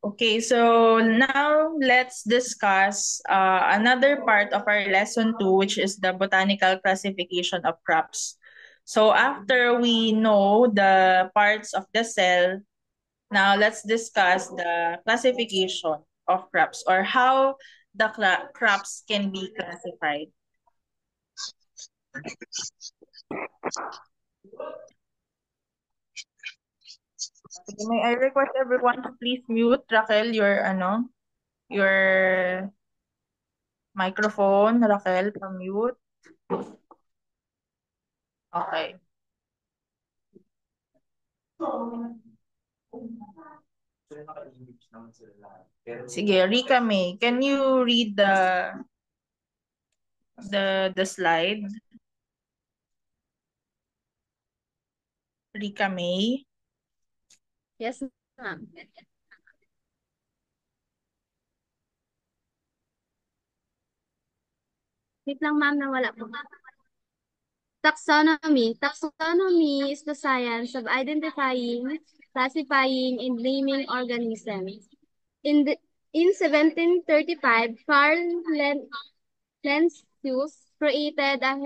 Okay, so now let's discuss another part of our lesson 2, which is the botanical classification of crops. So after we know the parts of the cell, now let's discuss the classification of crops or how the crops can be classified. Okay, may I request everyone to please mute, Raquel, your microphone, Raquel, mute. Okay. Sige, Rika May, can you read the slide? Rika May. Yes, ma'am. Wait lang, ma'am, nawala po. Taxonomy. Taxonomy is the science of identifying, classifying, and naming organisms. In the in 1735, Carl Linnaeus created a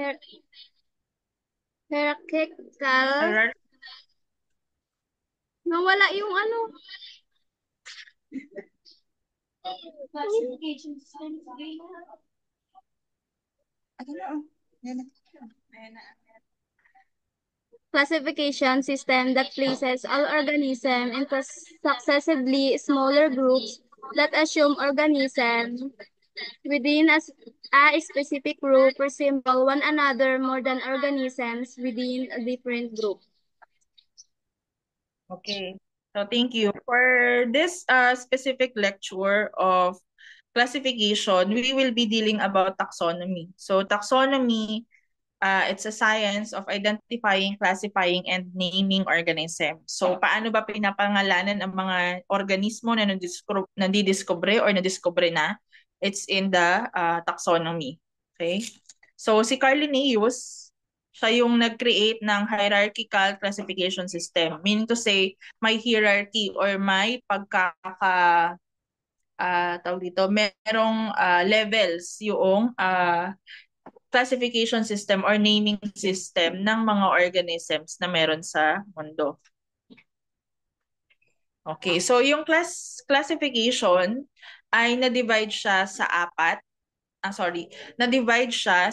hierarchical. Hierarchy. Nawala yung ano. Classification system that places all organisms into successively smaller groups that assume organisms within a specific group resemble one another more than organisms within a different group. Okay. So thank you. For this specific lecture of classification, we will be dealing about taxonomy. So taxonomy, it's a science of identifying, classifying, and naming organisms. So paano ba pinapangalanan ang mga organismo na nadidiscover or nadiscover na? It's in the taxonomy. Okay? So si Carl Linnaeus, siya yung nag-create ng hierarchical classification system. Meaning to say, may hierarchy or may tawag dito, merong levels yung classification system or naming system ng mga organisms na meron sa mundo. Okay, so yung classification ay na-divide siya sa apat. Na-divide siya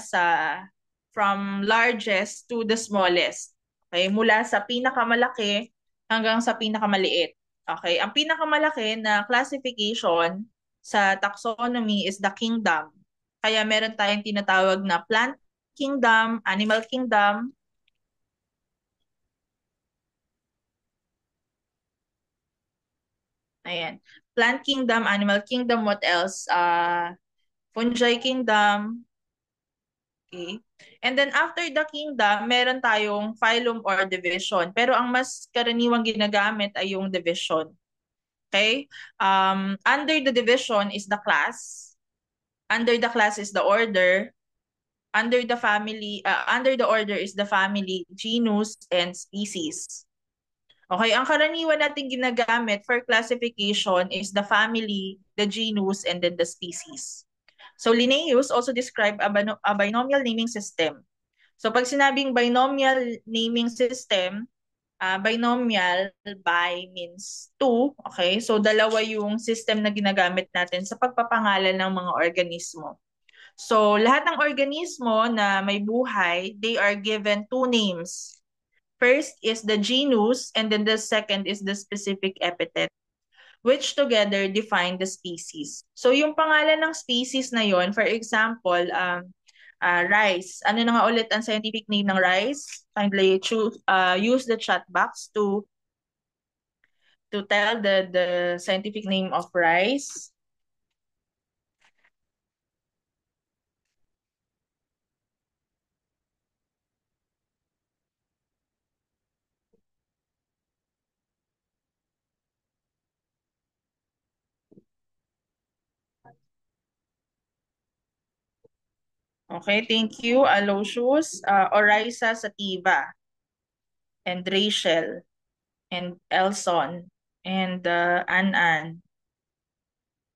from largest to the smallest. Okay, mula sa pinakamalaki hanggang sa pinakamaliit. Okay, ang pinakamalaki na classification sa taxonomy is the kingdom. Kaya meron tayong tinatawag na plant kingdom, animal kingdom. Ayan. Plant kingdom, animal kingdom, what else? Fungi kingdom. Okay. And then after the kingdom, meron tayong phylum or division. Pero ang mas karaniwang ginagamit ay yung division. Okay? Under the division is the class. Under the class is the order. Under the order is the family, genus, and species. Okay, ang karaniwan natin ginagamit for classification is the family, the genus, and then the species. So Linnaeus also described a binomial naming system. So pag sinabing binomial naming system, binomial, bi means two, okay? So dalawa yung system na ginagamit natin sa pagpapangalan ng mga organismo. So lahat ng organismo na may buhay, they are given two names. First is the genus and then the second is the specific epithet, which together define the species. So yung pangalan ng species na yon, for example, rice. Ano na nga ulit ang scientific name ng rice? Kindly use the chat box to tell the scientific name of rice. Okay, thank you. Aloysius, Oryza sativa, and Rachel, and Elson, and An.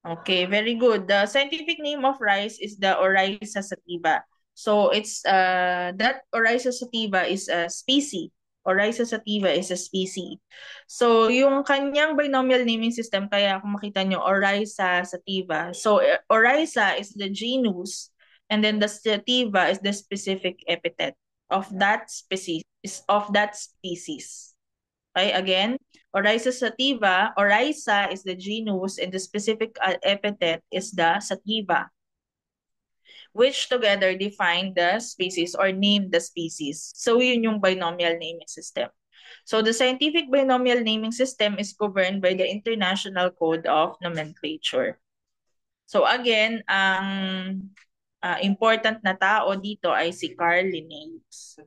Okay, very good. The scientific name of rice is the Oryza sativa. So it's that Oryza sativa is a species. Oryza sativa is a species. So yung kanyang binomial naming system, kaya kung makita nyo Oryza sativa. So Oryza is the genus and then the sativa is the specific epithet of that species. Okay, again, Oryza sativa, Oryza is the genus and the specific epithet is the sativa, which together define the species or name the species. So yun yung binomial naming system. So the scientific binomial naming system is governed by the International Code of Nomenclature. So again, ang important na tao dito ay si Carl Linnaeus.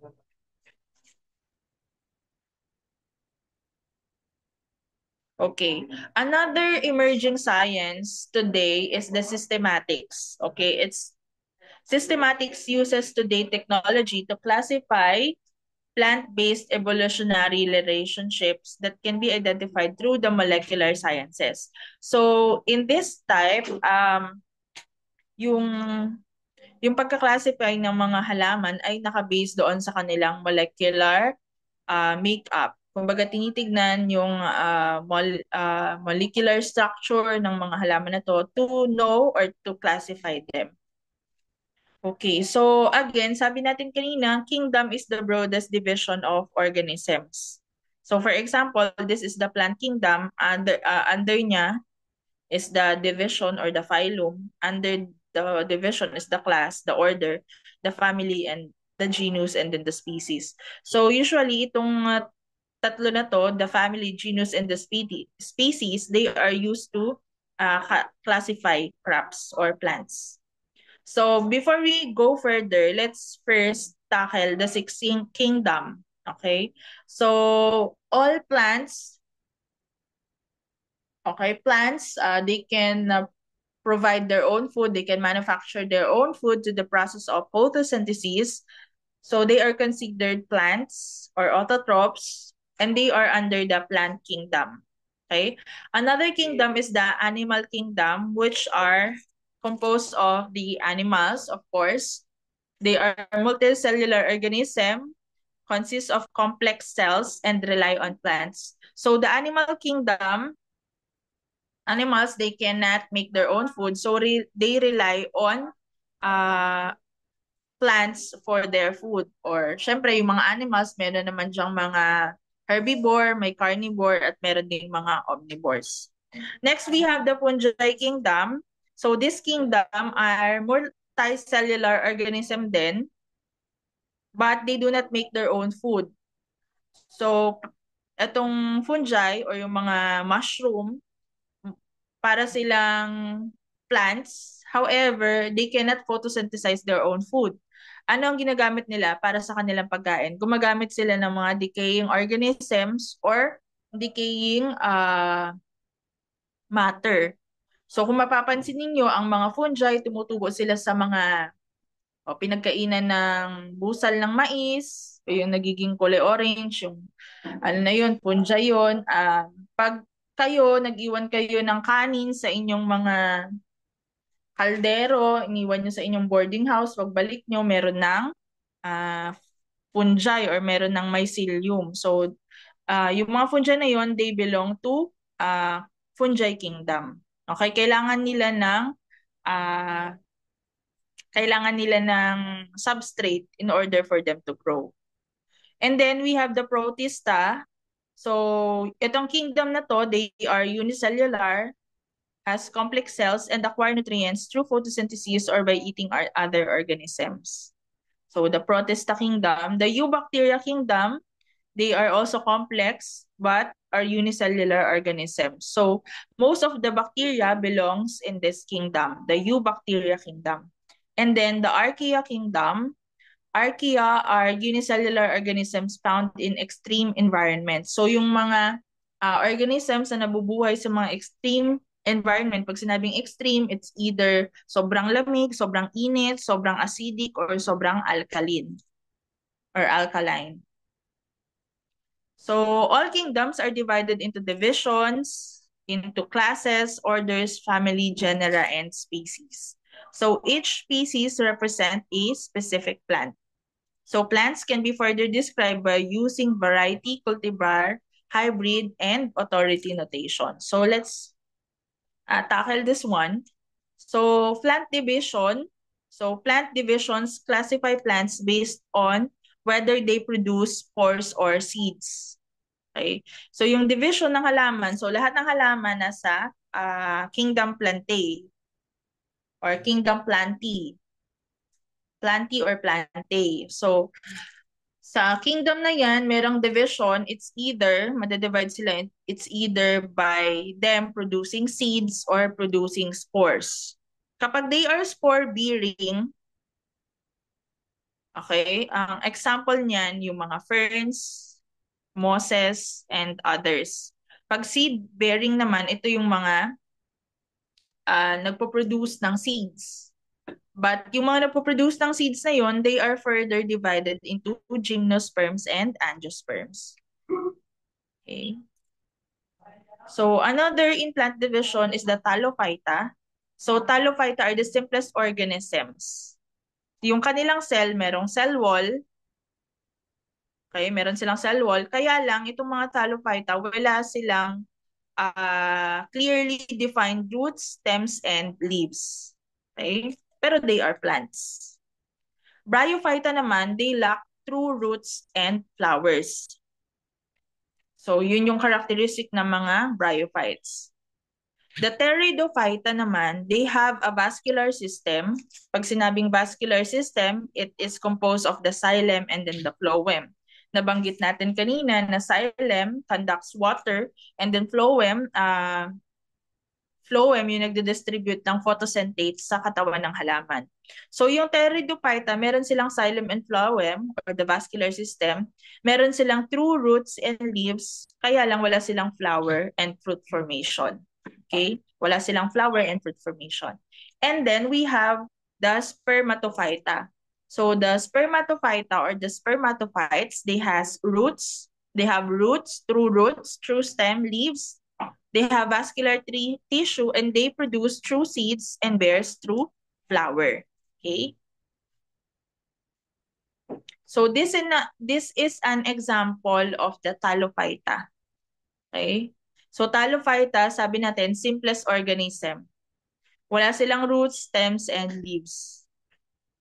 Okay. Another emerging science today is the systematics. Okay, it's systematics uses today technology to classify plant-based evolutionary relationships that can be identified through the molecular sciences. So in this type, yung yung pagka-classify ng mga halaman ay naka-base doon sa kanilang molecular makeup. Kumbaga tinitignan yung molecular structure ng mga halaman na to know or to classify them. Okay, so again, sabi natin kanina, kingdom is the broadest division of organisms. So for example, this is the plant kingdom. Under niya is the division or the phylum. Under the division is the class, the order, the family, and the genus, and then the species. So usually, itong tatlo na to, the family, genus, and the species, they are used to classify crops or plants. So before we go further, let's first tackle the sixth kingdom. Okay? So all plants, plants, they can provide their own food. They can manufacture their own food to the process of photosynthesis. So they are considered plants or autotrophs, and they are under the plant kingdom. Okay? Another kingdom is the animal kingdom, which are composed of the animals, of course. They are multicellular organism, consist of complex cells, and rely on plants. So the animal kingdom, animals, they cannot make their own food. So they rely on plants for their food. Or syempre, yung mga animals, meron naman dyang mga herbivore, may carnivore, at meron ding mga omnivores. Next, we have the fungi kingdom. So this kingdom are multicellular organism din, but they do not make their own food. So, itong fungi or yung mga mushroom, para silang plants. However, they cannot photosynthesize their own food. Ano ang ginagamit nila para sa kanilang pagkain? Gumagamit sila ng mga decaying organisms or decaying matter. So kung mapapansin ninyo, ang mga fungi, tumutubo sila sa mga pinagkainan ng busal ng mais, yung nagiging kulay orange, yung ano na yun, fungi yun. Pag kayo, nag-iwan kayo ng kanin sa inyong mga kaldero, iniwan nyo sa inyong boarding house, pagbalik nyo, meron ng uh, fungi or meron ng mycelium. So, yung mga fungi na yun, they belong to fungi kingdom. Okay, uh, kailangan nila ng substrate in order for them to grow. And then we have the protista. So, itong kingdom na to, they are unicellular, has complex cells, and acquire nutrients through photosynthesis or by eating other organisms. So, the protista kingdom. The eubacteria kingdom, they are also complex, but are unicellular organisms. So, most of the bacteria belongs in this kingdom, the eubacteria kingdom. And then the archaea kingdom, archaea are unicellular organisms found in extreme environments. So yung mga organisms na nabubuhay sa mga extreme environment, pag sinabing extreme, it's either sobrang lamig, sobrang init, sobrang acidic, or sobrang alkaline or alkaline. So all kingdoms are divided into divisions, into classes, orders, family, genera, and species. So each species represent a specific plant. So plants can be further described by using variety, cultivar, hybrid, and authority notation. So let's tackle this one. So plant division. So plant divisions classify plants based on whether they produce spores or seeds. Okay? So yung division ng halaman, so lahat ng halaman nasa kingdom plantae or kingdom plantee. Plantee or plantae. So sa kingdom na yan, merong division, it's either, madadivide sila, it's either by them producing seeds or producing spores. Kapag they are spore-bearing, okay, ang example niyan, yung mga ferns, mosses, and others. Pag seed-bearing naman, ito yung mga nagpo-produce ng seeds. But yung mga nagpo-produce ng seeds na yon, they are further divided into gymnosperms and angiosperms. Okay. So another in plant division is the Thallophyta. So Thallophyta are the simplest organisms. Yung kanilang cell, merong cell wall. Okay, meron silang cell wall. Kaya lang, itong mga Thallophyta, wala silang clearly defined roots, stems, and leaves. Okay? Pero they are plants. Bryophyta naman, they lack true roots and flowers. So, yun yung characteristic ng mga bryophytes. The Pteridophyta naman, they have a vascular system. Pag sinabing vascular system, it is composed of the xylem and then the phloem. Nabanggit natin kanina na xylem conducts water and then phloem yung nagdi-distribute ng photosynthate sa katawan ng halaman. So yung Pteridophyta, meron silang xylem and phloem or the vascular system. Meron silang true roots and leaves, kaya lang wala silang flower and fruit formation. Okay? Wala silang flower and fruit formation. And then we have the Spermatophyta. So the Spermatophyta or the spermatophytes, they has roots. They have roots, true stem, leaves. They have vascular tissue and they produce true seeds and bears true flower. Okay? So this is an example of the Thallophyta. Okay? So Thallophyta, sabi natin, simplest organism. Wala silang roots, stems, and leaves.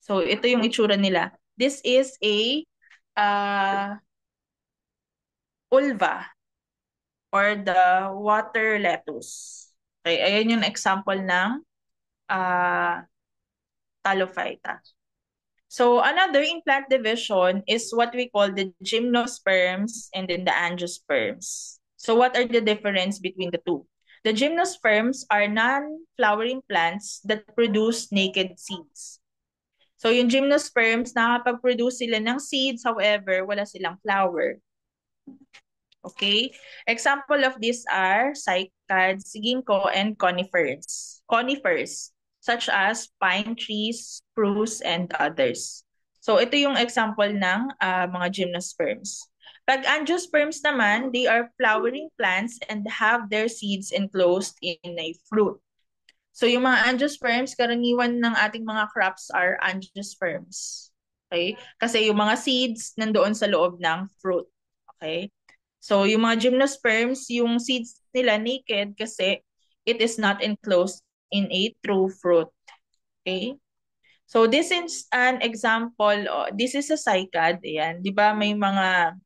So ito yung itsura nila. This is a ulva or the water lettuce. Okay, ayan yung example ng Thallophyta. So another in plant division is what we call the gymnosperms and then the angiosperms. So what are the difference between the two? The gymnosperms are non-flowering plants that produce naked seeds. So yung gymnosperms, nakapag-produce sila ng seeds, however, wala silang flower. Okay? Example of these are cycads, ginkgo, and conifers. Conifers, such as pine trees, spruce, and others. So ito yung example ng mga gymnosperms. Pag angiosperms naman, they are flowering plants and have their seeds enclosed in a fruit. So yung mga angiosperms, karaniwan ng ating mga crops are angiosperms. Okay? Kasi yung mga seeds nandoon sa loob ng fruit. Okay? So yung mga gymnosperms, yung seeds nila naked kasi it is not enclosed in a true fruit. Okay? So this is an example, this is a cycad, ayan, 'di ba may mga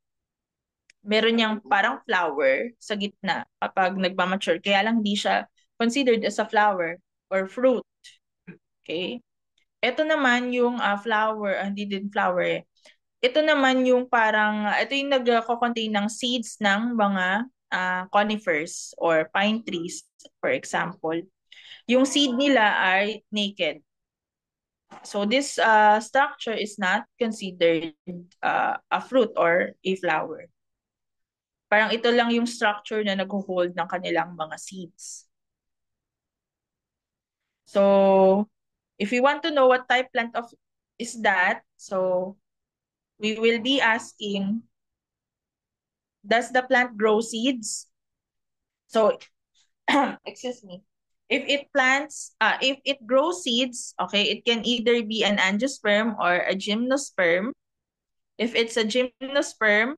meron niyang parang flower sa gitna kapag nagmamature. Kaya lang hindi siya considered as a flower or fruit. Okay? Ito naman yung flower, hindi din flower eh. Ito naman yung parang, ito yung nagko-contain ng seeds ng mga conifers or pine trees, for example. Yung seed nila ay naked. So this structure is not considered a fruit or a flower. Parang ito lang yung structure na nag-hold ng kanilang mga seeds. So, if you want to know what type plant of is that, so we will be asking Does the plant grow seeds? So, excuse me. If it grows seeds, okay, it can either be an angiosperm or a gymnosperm. If it's a gymnosperm,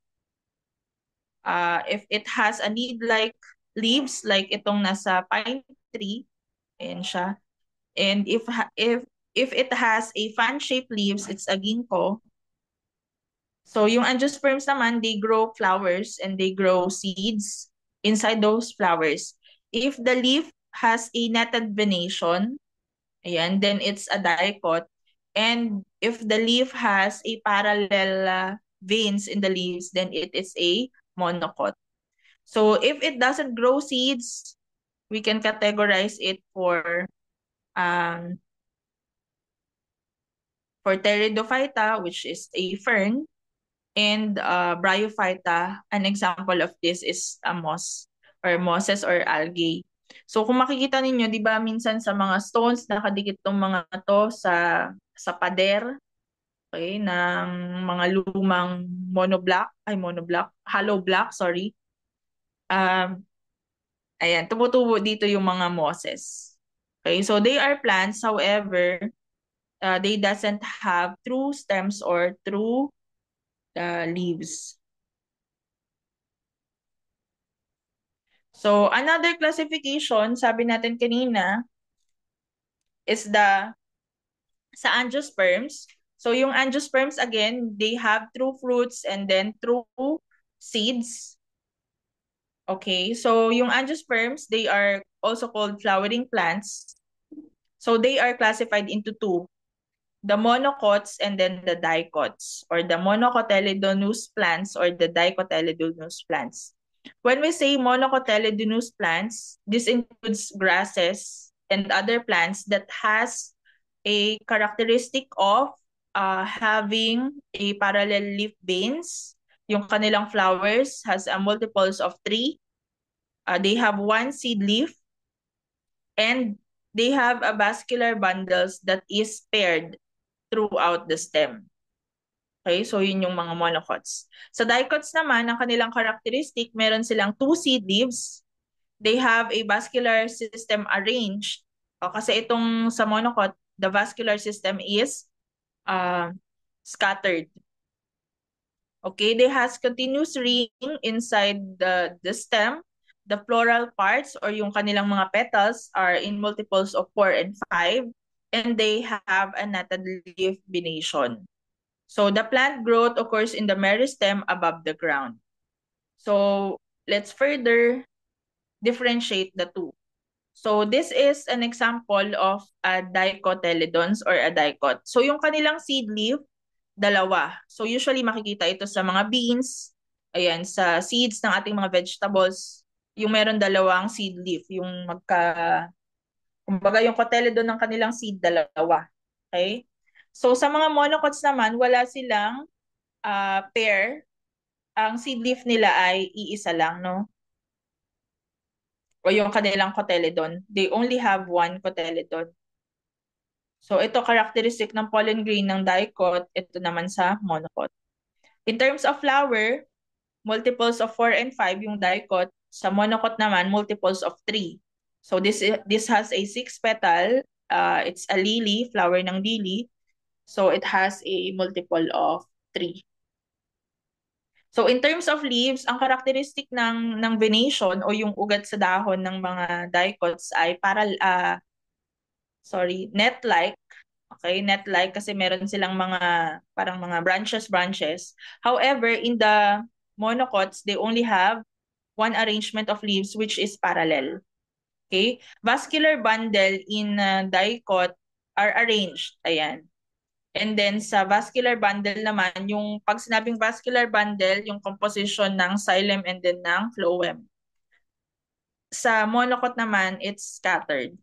if it has a leaf-like leaves like itong nasa pine tree, ayan siya. And if it has a fan-shaped leaves, it's a ginkgo. So yung angiosperms naman, they grow flowers and they grow seeds inside those flowers. If the leaf has a netted venation, ayan, then it's a dicot. And if the leaf has a parallel veins in the leaves, then it is a monocot. So if it doesn't grow seeds, we can categorize it um, for Pteridophyta, which is a fern, and Bryophyta. An example of this is a moss or mosses or algae. So kung makikita ninyo, 'di ba minsan sa mga stones nakadikit tong mga to sa pader, okay, ng mga lumang hollow block, sorry. Um ayan, tumutubo dito yung mga mosses. Okay, so they are plants, however, they doesn't have true stems or true leaves. So another classification, sabi natin kanina, is sa angiosperms. So yung angiosperms, again, they have true fruits and then true seeds. Okay, so yung angiosperms, they are also called flowering plants. So they are classified into two, the monocots and then the dicots, or the monocotyledonous plants or the dicotyledonous plants. When we say monocotyledonous plants, this includes grasses and other plants that has a characteristic of having a parallel leaf veins. Yung kanilang flowers has a multiples of 3. They have one seed leaf and they have a vascular bundles that is paired throughout the stem. Okay, so yun yung mga monocots. Sa dicots naman, ang kanilang characteristic, meron silang two seed leaves. They have a vascular system arranged. Kasi itong sa monocot, the vascular system is uh, scattered. Okay, they has continuous ring inside the stem. The floral parts or yung kanilang mga petals are in multiples of 4 and 5. And they have a netted leaf venation. So the plant growth occurs in the meristem above the ground. So let's further differentiate the two. So this is an example of a dicotyledons or a dicot. So yung kanilang seed leaf, dalawa. So usually makikita ito sa mga beans, ayan, sa seeds ng ating mga vegetables, yung meron dalawang seed leaf, yung kumbaga yung cotyledon ng kanilang seed, dalawa. Okay? So sa mga monocots naman, wala silang pair. Ang seed leaf nila ay iisa lang, no? O yung kanilang cotyledon. They only have one cotyledon. So ito characteristic ng pollen grain ng dicot, ito naman sa monocot. In terms of flower, multiples of 4 and 5 yung dicot. Sa monocot naman, multiples of 3. So this has a 6 petal. It's a lily, flower ng lily. So it has a multiple of 3. So in terms of leaves, ang characteristic ng venation o yung ugat sa dahon ng mga dicots ay net-like. Okay, net-like kasi meron silang mga parang mga branches. However, in the monocots, they only have one arrangement of leaves which is parallel. Okay? Vascular bundle in dicot are arranged. Ayan. And then sa vascular bundle naman, yung pag sinabing vascular bundle, yung composition ng xylem and then ng phloem. Sa monocot naman, it's scattered.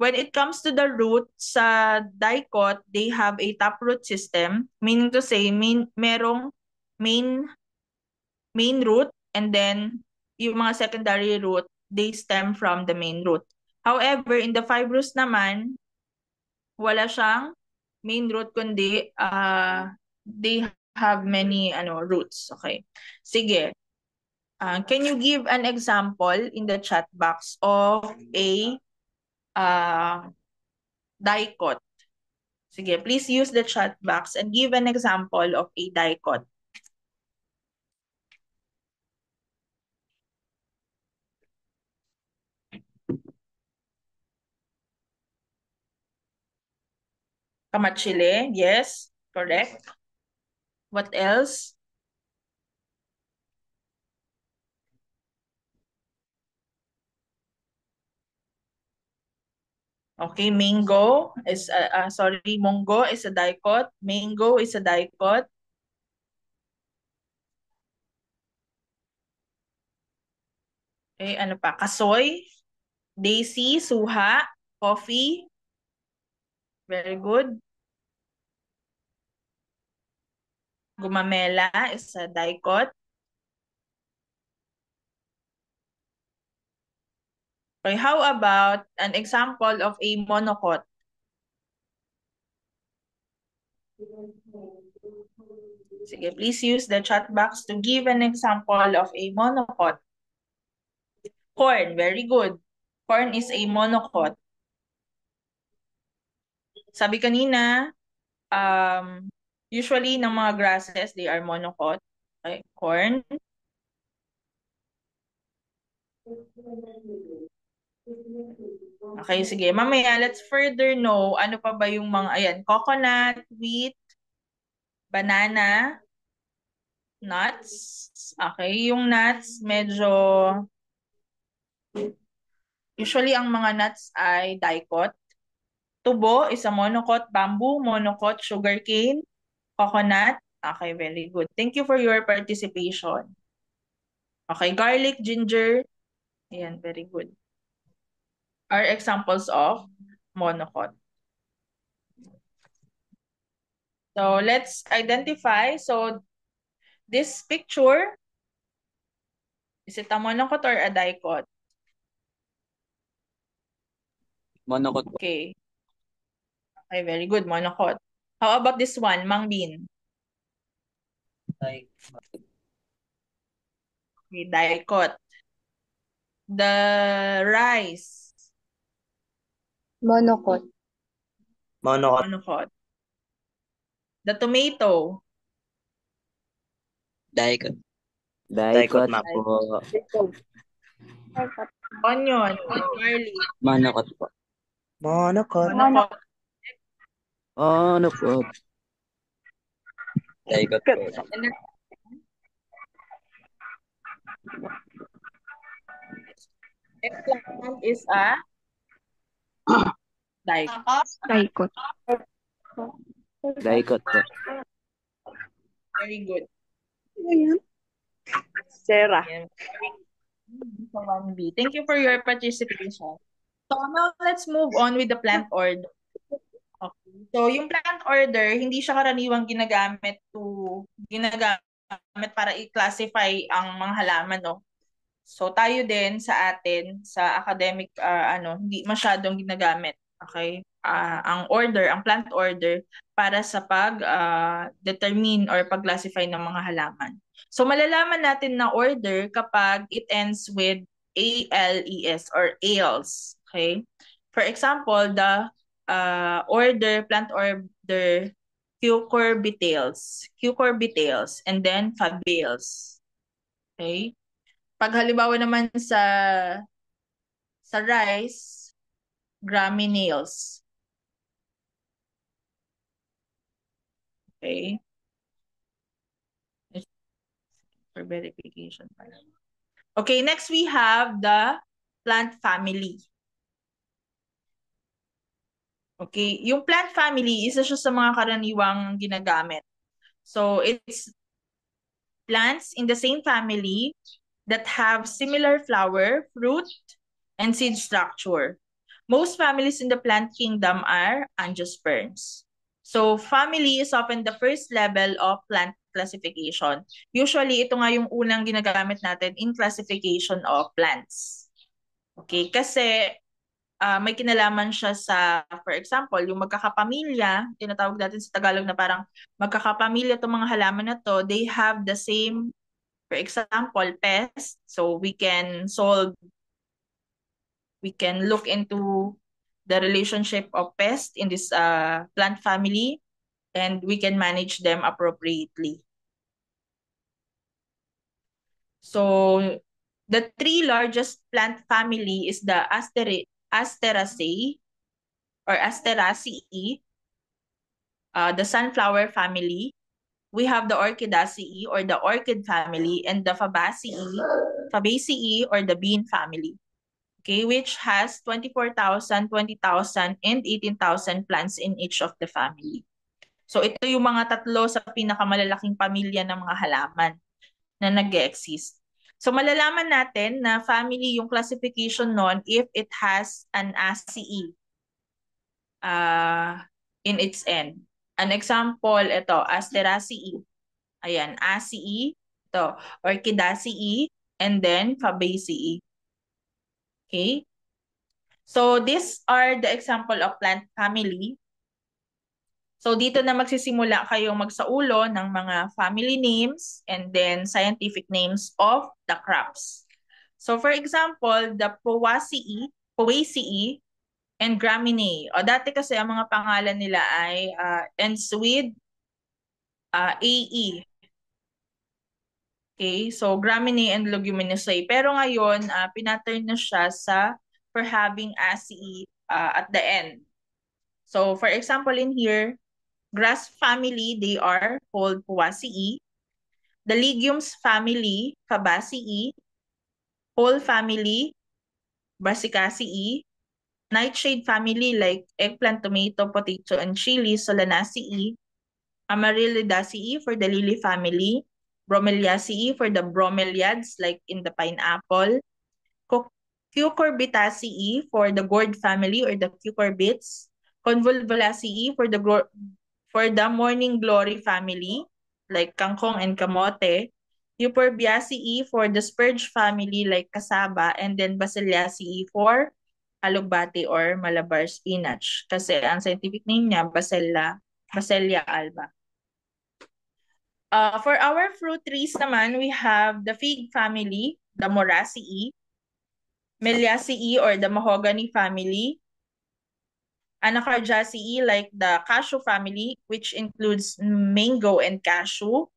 When it comes to the root, sa dicot, they have a taproot system, meaning to say, merong main root and then yung mga secondary root, they stem from the main root. However, in the fibrous naman, wala siyang main root kundi they have many roots. Okay. Sige. Can you give an example in the chat box of a dicot? Sige, please use the chat box and give an example of a dicot. Kamachile, yes, correct. What else? Okay, mango is mongo is a dicot. Mango is a dicot. Okay, ano pa? Kasoy, daisy, suha, coffee. Very good. Gumamela is a dicot. Okay, how about an example of a monocot? Sige, please use the chat box to give an example of a monocot. Corn, very good. Corn is a monocot. Sabi kanina, usually ng mga grasses, they are monocot. Okay, corn. Okay, sige. Mamaya, let's further know ano pa ba yung mga, ayan, coconut, wheat, banana, nuts. Okay, yung nuts, medyo, usually ang mga nuts ay dicot. Tubo is a monocot, bamboo, monocot, sugarcane, coconut. Okay, very good. Thank you for your participation. Okay, garlic, ginger. Ayan, very good. Are examples of monocot. So let's identify. So this picture, is it a monocot or a dicot? Monocot po. Okay. Okay, very good. Monocot. How about this one, Mang Bin? Okay, dicot. The rice. Monocot. Monocot. Monocot. The tomato. Dicot. Dicot Ma'am. po. Onion. Garlic. Monocot po. Monocot. Monocot. Ano po? Dicot po. And then, eggplant is a dicot. Dicot. Dicot po. Very good. Sarah. Ayan. So 1B. Thank you for your participation. So now let's move on with the plant order. Okay. So yung plant order, hindi siya karaniwang ginagamit para i-classify ang mga halaman, no? So tayo din sa atin sa academic hindi masyadong ginagamit, okay? Ang plant order para sa pag determine or pag-classify ng mga halaman. So malalaman natin na order kapag it ends with ALES or ALS, okay? For example, the plant order cucurbitales, and then fabaceae. Okay? Pag halimbawa naman sa rice, gramineals. Okay? For verification. Okay, next we have the plant family. Okay, yung plant family, isa siya sa mga karaniwang ginagamit. So, it's plants in the same family that have similar flower, fruit, and seed structure. Most families in the plant kingdom are angiosperms. So, family is often the first level of plant classification. Usually, ito nga yung unang ginagamit natin in classification of plants. Okay, kasi may kinalaman siya sa, for example, yung magkakapamilya, tinatawag natin sa Tagalog na parang magkakapamilya itong mga halaman na to, they have the same For example, pest. So we can look into the relationship of pest in this plant family, and we can manage them appropriately. So the three largest plant family is the Asteraceae or Asteraceae, the sunflower family. We have the Orchidaceae or the orchid family, and the Fabaceae or the bean family. Okay, which has 24,000, 20,000, and 18,000 plants in each of the family. So ito yung mga tatlo sa pinakamalalaking pamilya ng mga halaman na nag-exist. So malalaman natin na family yung classification nun if it has an ACE in its end. An example, ito, Asteraceae. Ayan, ACE, ito, Orchidaceae, and then Fabaceae. Okay? So these are the example of plant family. So dito na magsisimula kayong magsaulo ng mga family names and then scientific names of the crops. So for example, the Poaceae, and Graminae. O dati kasi ang mga pangalan nila ay ends with AE. Okay, so Graminae and Leguminosae. Pero ngayon, pinattern na siya for having ACE at the end. So for example in here, grass family, they are called Poaceae. The legumes family, Fabaceae. Whole family, Brassicaceae. Nightshade family like eggplant, tomato, potato, and chili, Solanaceae. Amaryllidaceae for the lily family. Bromeliaceae for the bromeliads like in the pineapple. Cucurbitaceae for the gourd family or the cucurbits. Convolvulaceae for the morning glory family like kangkong and kamote. Euphorbiaceae for the spurge family like kasaba, and then Basilaceae for alugbati or malabar spinach. Kasi ang scientific name niya, Basilia alba. For our fruit trees naman, we have the fig family, the Moraceae. Meliaceae or the mahogany family. Anacardiaceae like the cashew family, which includes mango and cashew.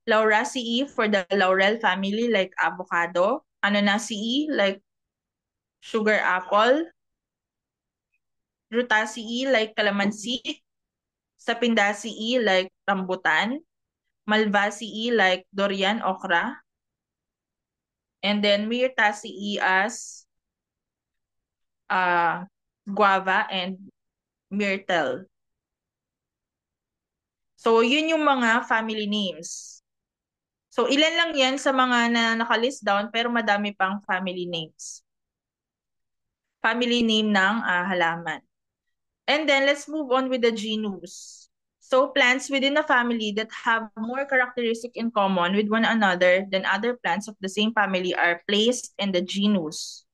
Lauraceae for the laurel family like avocado. Ananaceae like sugar apple. Rutaceae like calamansi. Sapindaceae like rambutan. Malvaceae like durian, okra. And then Myrtaceae as guava and myrtle. So, yun yung mga family names. So, ilan lang yan sa mga na nakalist down pero madami pang family names. Family name ng halaman. And then, let's move on with the genus. So, plants within a family that have more characteristic in common with one another than other plants of the same family are placed in the genus.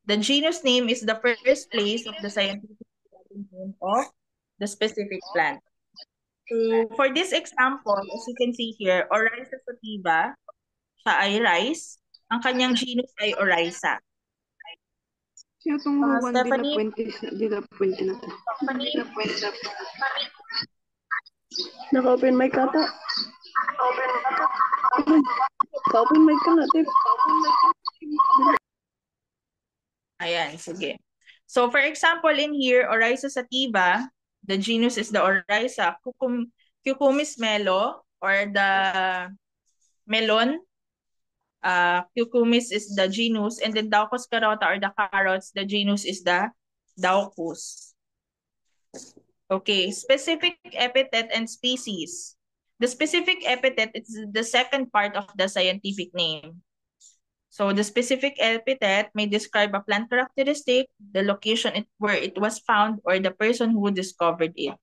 The genus name is the first place of the scientific name of the specific plant. So, for this example, as you can see here, Oryza sativa, siya ay rice. Ang kanyang genus ay Oryza. Siya itong Juan de la Stephanie? Puente na to. Naka-open mic ata. Ka-open mic ka natin. Ayan, sige. So, for example, in here, Oryza sativa, the genus is the Oryza. Cucumis melo, or the melon. Cucumis is the genus, and then Daucus carota, or the carrots, the genus is the Daucus. Okay, specific epithet and species. The specific epithet is the second part of the scientific name. So the specific epithet may describe a plant characteristic, the location where it was found, or the person who discovered it.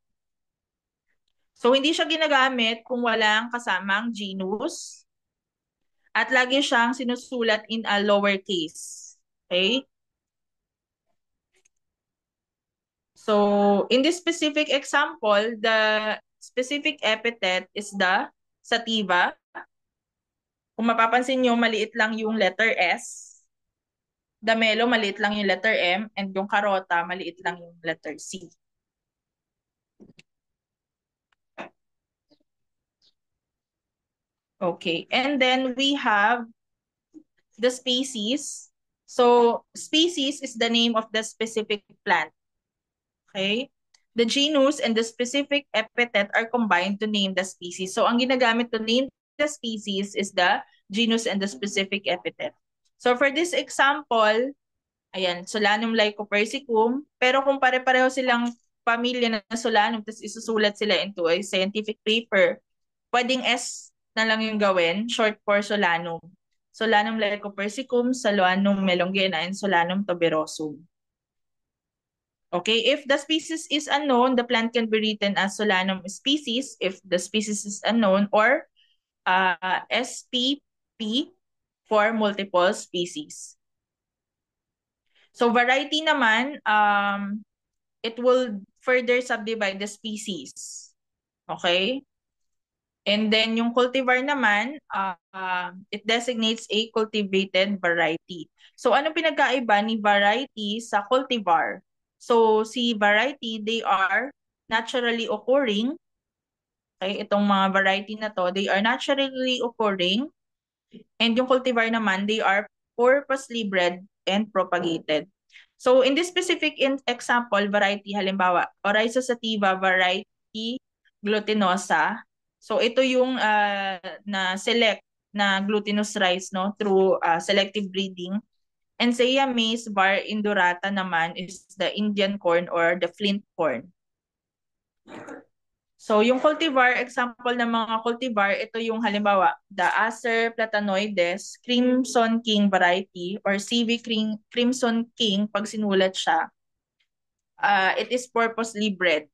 So hindi siya ginagamit kung walang kasamang genus, at lagi siyang sinusulat in a lowercase. Okay? So, in this specific example, the specific epithet is the sativa. Kung mapapansin nyo, maliit lang yung letter S. Damelo, maliit lang yung letter M. And yung karota, maliit lang yung letter C. Okay. And then we have the species. So, species is the name of the specific plant. Okay? The genus and the specific epithet are combined to name the species. So, ang ginagamit to name the species is the genus and the specific epithet. So, for this example, ayan, Solanum lycopersicum. Pero kung pare-pareho silang pamilya na Solanum, tapos isusulat sila into a scientific paper, pwedeng S na lang yung gawin, short for Solanum. Solanum lycopersicum, Solanum melongena, and Solanum tuberosum. Okay, if the species is unknown, the plant can be written as Solanum species if the species is unknown, or SPP for multiple species. So variety naman, it will further subdivide the species. Okay? And then yung cultivar naman, it designates a cultivated variety. So ano pinagkaiba ni variety sa cultivar? So si variety, they are naturally occurring. Okay, itong mga variety na to, they are naturally occurring. And yung cultivar naman, they are purposely bred and propagated. So in this specific example, variety, halimbawa, Oryza sativa variety glutinosa. So ito yung na-select na glutinous rice, no, through selective breeding. And Ensea maize var indurata naman is the Indian corn or the flint corn. So yung cultivar, example ng mga cultivar, ito yung halimbawa, the Acer platanoides, Crimson King variety or CV Crimson King, pag sinulat siya, it is purposely bred,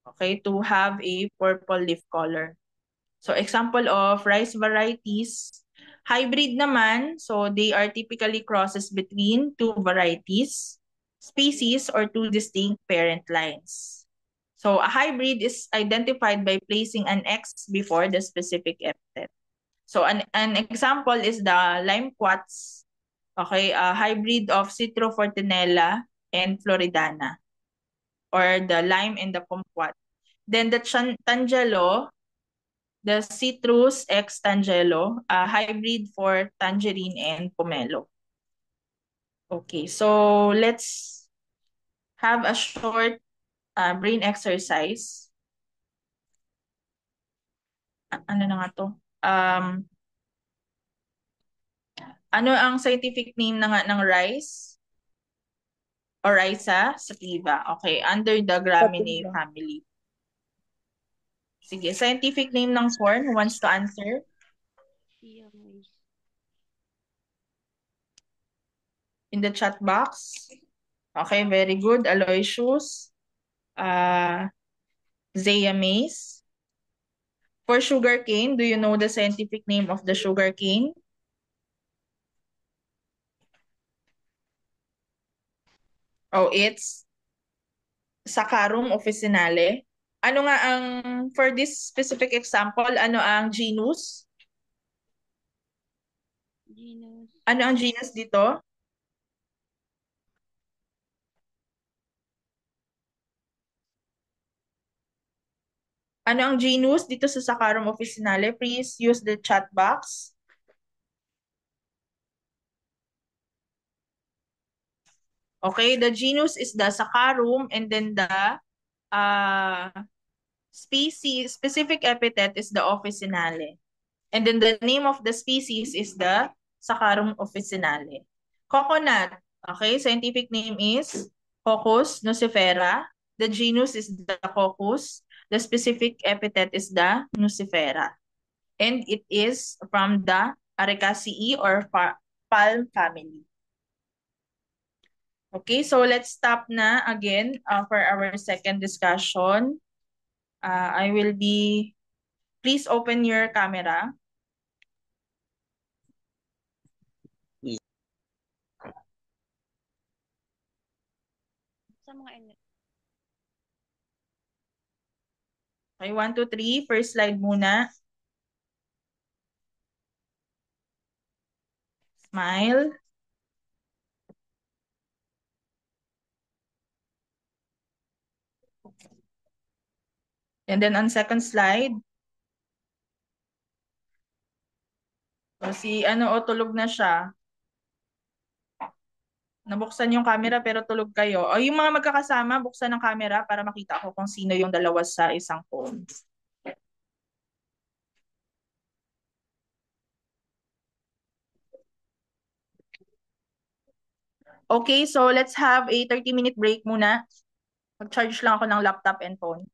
okay, to have a purple leaf color. So example of rice varieties, hybrid naman, so they are typically crosses between two varieties, species, or two distinct parent lines. So a hybrid is identified by placing an X before the specific epithet. So an example is the lime quartz, okay, a hybrid of Citrofortinella and Floridana, or the lime and the kumquat. Then the Tangelo, the Citrus X Tangelo, a hybrid for tangerine and pomelo. Okay, so let's have a short brain exercise. Ano na nga to? Ano ang scientific name ng rice? Oryza sativa. Okay, under the Gramineae family. Sige, scientific name ng corn. Who wants to answer? In the chat box. Okay, very good. Aloysius. Zea mays. For sugarcane, do you know the scientific name of the sugarcane? Oh, it's Saccharum officinale. Ano nga ang, for this specific example, ano ang genus? Ano ang genus dito? Ano ang genus dito sa Saccharum officinale? Please use the chat box. Okay, the genus is the Saccharum, and then the species, specific epithet is the officinale. And then the name of the species is the Saccharum officinale. Coconut, okay, scientific name is Cocos nucifera. The genus is the Cocos. The specific epithet is the nucifera. And it is from the Arecaceae or palm family. Okay, so let's stop na again for our second discussion. I will be, please open your camera. Okay, 1, 2, 3. First slide muna. Smile. And then on second slide, so si tulog na siya. Nabuksan yung camera pero tulog kayo. O yung mga magkakasama, buksan ng camera para makita ko kung sino yung dalawa sa isang phone. Okay, so let's have a 30-minute break muna. Mag-charge lang ako ng laptop and phone.